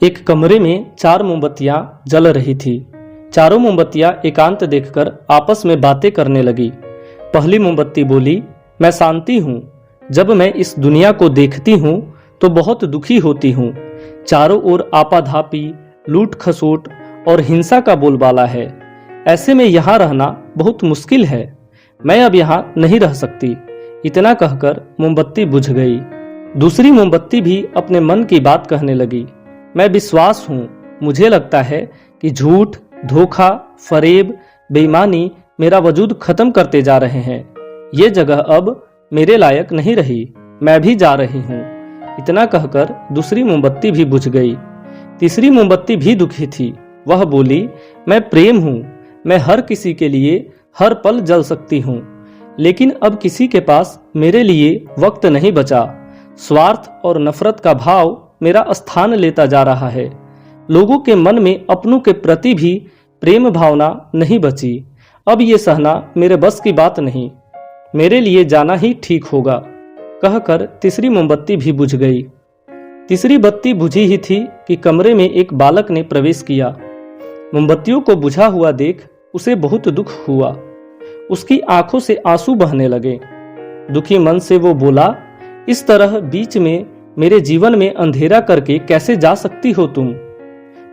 एक कमरे में 4 मोमबत्तियां जल रही थी। चारों मोमबत्तियां एकांत देखकर आपस में बातें करने लगी। पहली मोमबत्ती बोली, मैं शांति हूँ। जब मैं इस दुनिया को देखती हूँ तो बहुत दुखी होती हूँ। चारों ओर आपाधापी, लूट खसोट और हिंसा का बोलबाला है। ऐसे में यहाँ रहना बहुत मुश्किल है। मैं अब यहाँ नहीं रह सकती। इतना कहकर मोमबत्ती बुझ गई। दूसरी मोमबत्ती भी अपने मन की बात कहने लगी। मैं विश्वास हूँ। मुझे लगता है कि झूठ, धोखा, फरेब, बेईमानी मेरा वजूद खत्म करते जा रहे हैं। ये जगह अब मेरे लायक नहीं रही। मैं भी जा रही हूँ। इतना कहकर दूसरी मोमबत्ती भी बुझ गई। तीसरी मोमबत्ती भी दुखी थी। वह बोली, मैं प्रेम हूँ। मैं हर किसी के लिए हर पल जल सकती हूँ, लेकिन अब किसी के पास मेरे लिए वक्त नहीं बचा। स्वार्थ और नफरत का भाव मेरा स्थान लेता जा रहा है। लोगों के मन में अपनों के प्रति भी प्रेम भावना नहीं बची। अब ये सहना मेरे बस की बात नहीं। मेरे लिए जाना ही ठीक होगा। कहकर तीसरी मोमबत्ती भी बुझ गई। तीसरी बत्ती बुझी ही थी कि कमरे में एक बालक ने प्रवेश किया। मोमबत्तियों को बुझा हुआ देख उसे बहुत दुख हुआ। उसकी आंखों से आंसू बहने लगे। दुखी मन से वो बोला, इस तरह बीच में मेरे जीवन में अंधेरा करके कैसे जा सकती हो तुम?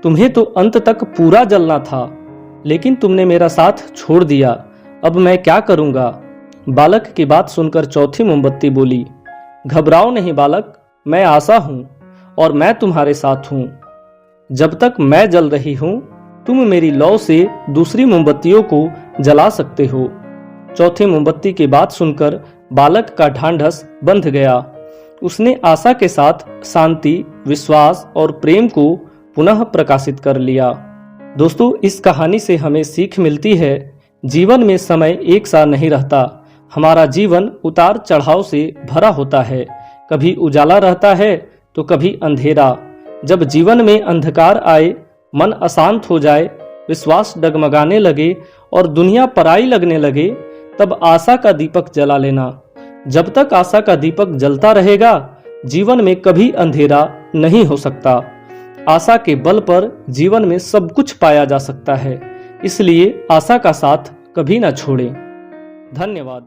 तुम्हें तो अंत तक पूरा जलना था, लेकिन तुमने मेरा साथ छोड़ दिया। अब मैं क्या करूंगा? बालक की बात सुनकर चौथी मोमबत्ती बोली, घबराओ नहीं बालक, मैं आशा हूं और मैं तुम्हारे साथ हूं। जब तक मैं जल रही हूं, तुम मेरी लौ से दूसरी मोमबत्तियों को जला सकते हो। चौथी मोमबत्ती की बात सुनकर बालक का ढांढस बंध गया। उसने आशा के साथ शांति, विश्वास और प्रेम को पुनः प्रकाशित कर लिया। दोस्तों, इस कहानी से हमें सीख मिलती है, जीवन में समय एक सा नहीं रहता। हमारा जीवन उतार चढ़ाव से भरा होता है। कभी उजाला रहता है तो कभी अंधेरा। जब जीवन में अंधकार आए, मन अशांत हो जाए, विश्वास डगमगाने लगे और दुनिया पराई लगने लगे, तब आशा का दीपक जला लेना। जब तक आशा का दीपक जलता रहेगा, जीवन में कभी अंधेरा नहीं हो सकता। आशा के बल पर जीवन में सब कुछ पाया जा सकता है। इसलिए आशा का साथ कभी ना छोड़ें। धन्यवाद।